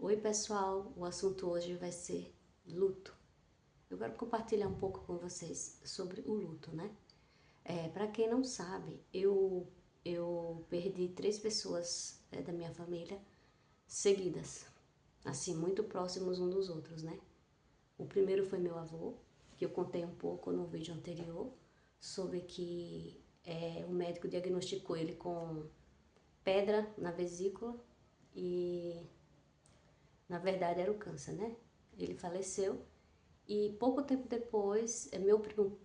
Oi pessoal, o assunto hoje vai ser luto. Eu quero compartilhar um pouco com vocês sobre o luto, né? Para quem não sabe, eu perdi 3 pessoas da minha família seguidas, assim, muito próximos um dos outros, né? O primeiro foi meu avô, que eu contei um pouco no vídeo anterior, sobre que o médico diagnosticou ele com pedra na vesícula e na verdade era o câncer, né? Ele faleceu e pouco tempo depois meu primo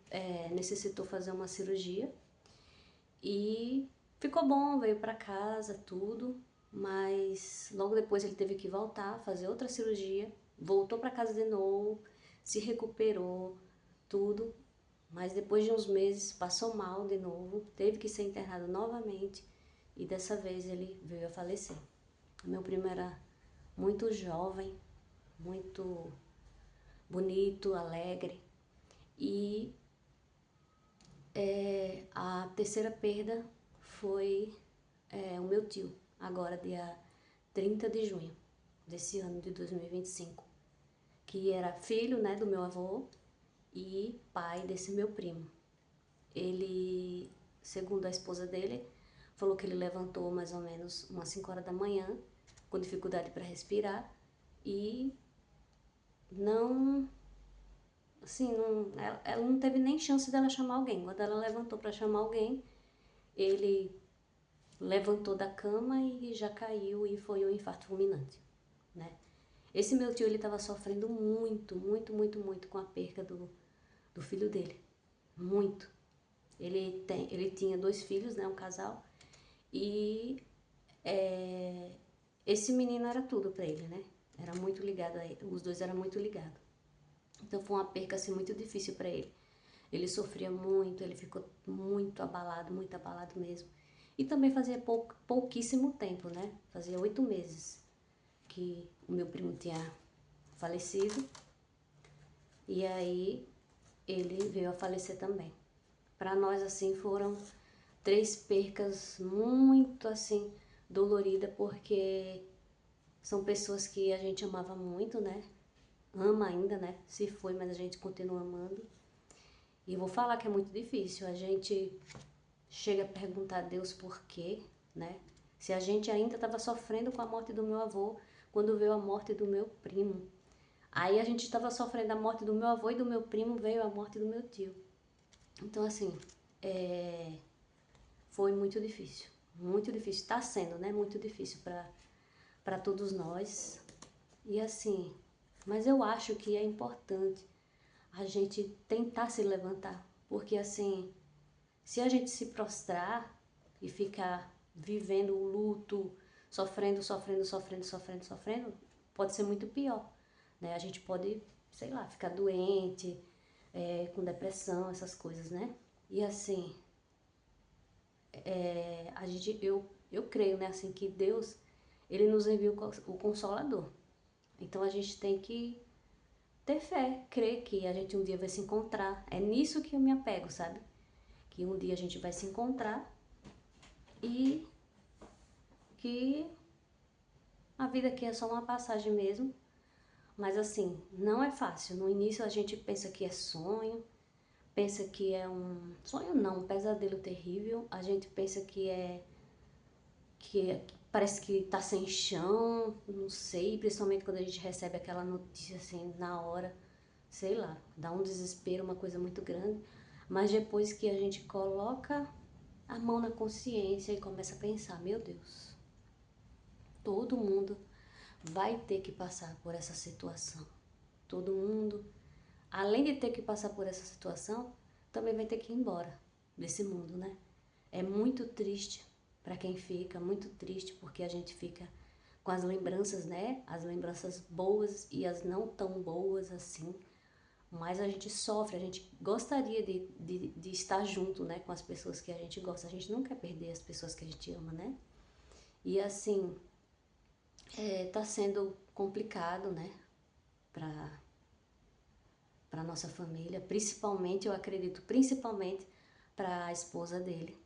necessitou fazer uma cirurgia e ficou bom, veio para casa, tudo, mas logo depois ele teve que voltar, fazer outra cirurgia, voltou para casa de novo, se recuperou, tudo, mas depois de uns meses passou mal de novo, teve que ser internado novamente e dessa vez ele veio a falecer. Meu primo era muito jovem, muito bonito, alegre. E a terceira perda foi o meu tio, agora dia 30 de junho desse ano de 2025, que era filho, né, do meu avô e pai desse meu primo. Ele, segundo a esposa dele, falou que ele levantou mais ou menos umas 5 horas da manhã, com dificuldade para respirar, e não, assim, ela não teve nem chance dela chamar alguém. Quando ela levantou para chamar alguém, ele levantou da cama e já caiu e foi um infarto fulminante, né? Esse meu tio, ele estava sofrendo muito, muito, muito, muito com a perca do filho dele, muito. Ele tinha 2 filhos, né, um casal, e esse menino era tudo para ele, né? Era muito ligado a ele, os dois eram muito ligados. Então foi uma perca assim muito difícil para ele. Ele sofria muito, ele ficou muito abalado mesmo. E também fazia pouquíssimo tempo, né? Fazia 8 meses que o meu primo tinha falecido. E aí ele veio a falecer também. Para nós, assim, foram 3 percas muito, assim, doloridas, porque são pessoas que a gente amava muito, né? Ama ainda, né? Se foi, mas a gente continua amando. E eu vou falar que é muito difícil. A gente chega a perguntar a Deus por quê, né? Se a gente ainda estava sofrendo com a morte do meu avô, quando veio a morte do meu primo. Aí a gente estava sofrendo a morte do meu avô e do meu primo, veio a morte do meu tio. Então, assim, foi muito difícil. Muito difícil. Está sendo, né? Muito difícil para todos nós. E assim, mas eu acho que é importante a gente tentar se levantar. Porque assim, se a gente se prostrar e ficar vivendo o luto, sofrendo, sofrendo, sofrendo, sofrendo, sofrendo, pode ser muito pior, né? A gente pode, sei lá, ficar doente, com depressão, essas coisas, né? E assim, eu creio, né, assim, que Deus, ele nos enviou o Consolador. Então a gente tem que ter fé, crer que a gente um dia vai se encontrar. É nisso que eu me apego, sabe? Que um dia a gente vai se encontrar e que a vida aqui é só uma passagem mesmo. Mas assim, não é fácil. No início a gente pensa que é sonho, pensa que é um sonho não, um pesadelo terrível. A gente pensa que parece que tá sem chão, não sei, principalmente quando a gente recebe aquela notícia assim na hora, sei lá, dá um desespero, uma coisa muito grande. Mas depois que a gente coloca a mão na consciência e começa a pensar, meu Deus, todo mundo vai ter que passar por essa situação. Todo mundo, além de ter que passar por essa situação, também vai ter que ir embora desse mundo, né? É muito triste para quem fica, muito triste porque a gente fica com as lembranças, né? As lembranças boas e as não tão boas assim. Mas a gente sofre, a gente gostaria de estar junto, né, com as pessoas que a gente gosta. A gente não quer perder as pessoas que a gente ama, né? E assim, tá sendo complicado, né, para nossa família, principalmente, eu acredito, principalmente para a esposa dele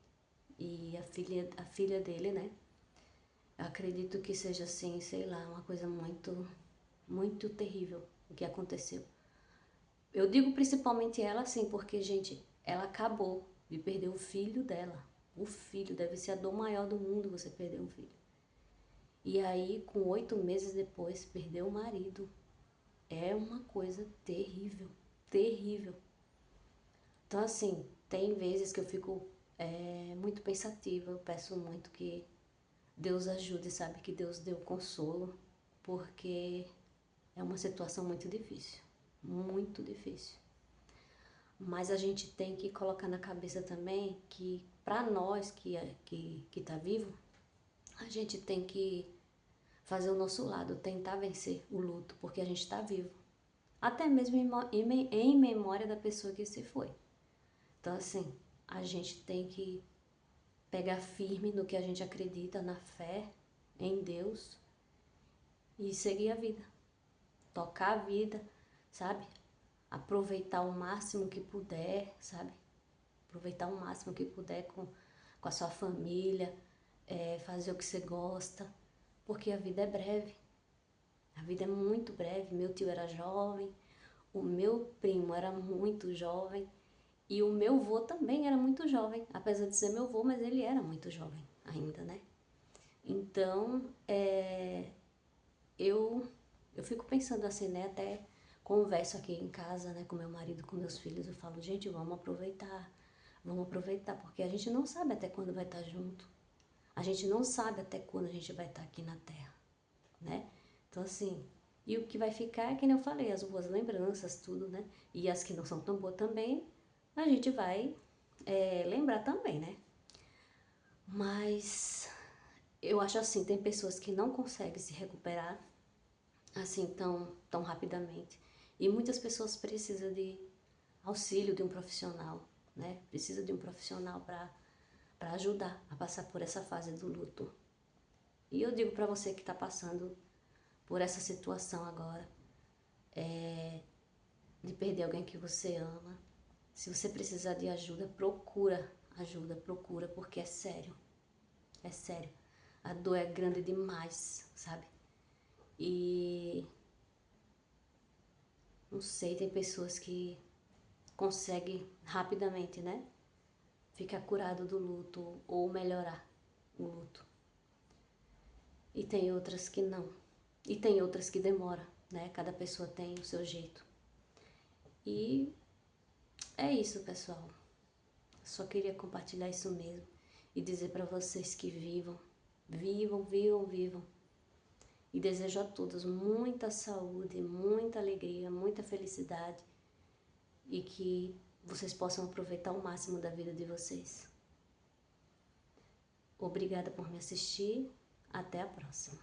e a filha dele, né? acredito que seja assim, sei lá, uma coisa muito, muito terrível o que aconteceu. Eu digo principalmente ela assim, porque, gente, ela acabou de perder o filho dela. O filho deve ser a dor maior do mundo você perder um filho. E aí, com 8 meses depois, perder o marido. É uma coisa terrível, terrível. Então, assim, tem vezes que eu fico muito pensativa, eu peço muito que Deus ajude, sabe? Que Deus dê o consolo, porque é uma situação muito difícil, muito difícil. Mas a gente tem que colocar na cabeça também que para nós que tá vivo, a gente tem que fazer o nosso lado, tentar vencer o luto, porque a gente está vivo. Até mesmo em memória da pessoa que se foi. Então, assim, a gente tem que pegar firme no que a gente acredita, na fé, em Deus e seguir a vida. Tocar a vida, sabe? Aproveitar o máximo que puder, sabe? Aproveitar o máximo que puder com a sua família, fazer o que você gosta, porque a vida é breve. A vida é muito breve. Meu tio era jovem, o meu primo era muito jovem e o meu avô também era muito jovem, apesar de ser meu avô, mas ele era muito jovem ainda, né? Então, eu fico pensando assim, né? Até converso aqui em casa, né, com meu marido, com meus filhos, eu falo, gente, vamos aproveitar, porque a gente não sabe até quando vai estar junto. A gente não sabe até quando a gente vai estar aqui na Terra, né? Então, assim, e o que vai ficar é que nem eu falei, as boas lembranças, tudo, né? E as que não são tão boas também, a gente vai lembrar também, né? Mas eu acho assim, tem pessoas que não conseguem se recuperar assim tão rapidamente. E muitas pessoas precisam de auxílio de um profissional, né? Precisa de um profissional para ajudar a passar por essa fase do luto. E eu digo para você que está passando por essa situação agora, de perder alguém que você ama, se você precisar de ajuda, procura ajuda, procura, porque é sério, é sério. A dor é grande demais, sabe? E não sei, tem pessoas que conseguem rapidamente, né? Ficar curado do luto ou melhorar o luto. E tem outras que não. E tem outras que demoram, né? Cada pessoa tem o seu jeito. E é isso, pessoal. Só queria compartilhar isso mesmo e dizer para vocês que vivam, vivam, vivam, vivam. E desejo a todos muita saúde, muita alegria, muita felicidade e que vocês possam aproveitar o máximo da vida de vocês. Obrigada por me assistir. Até a próxima.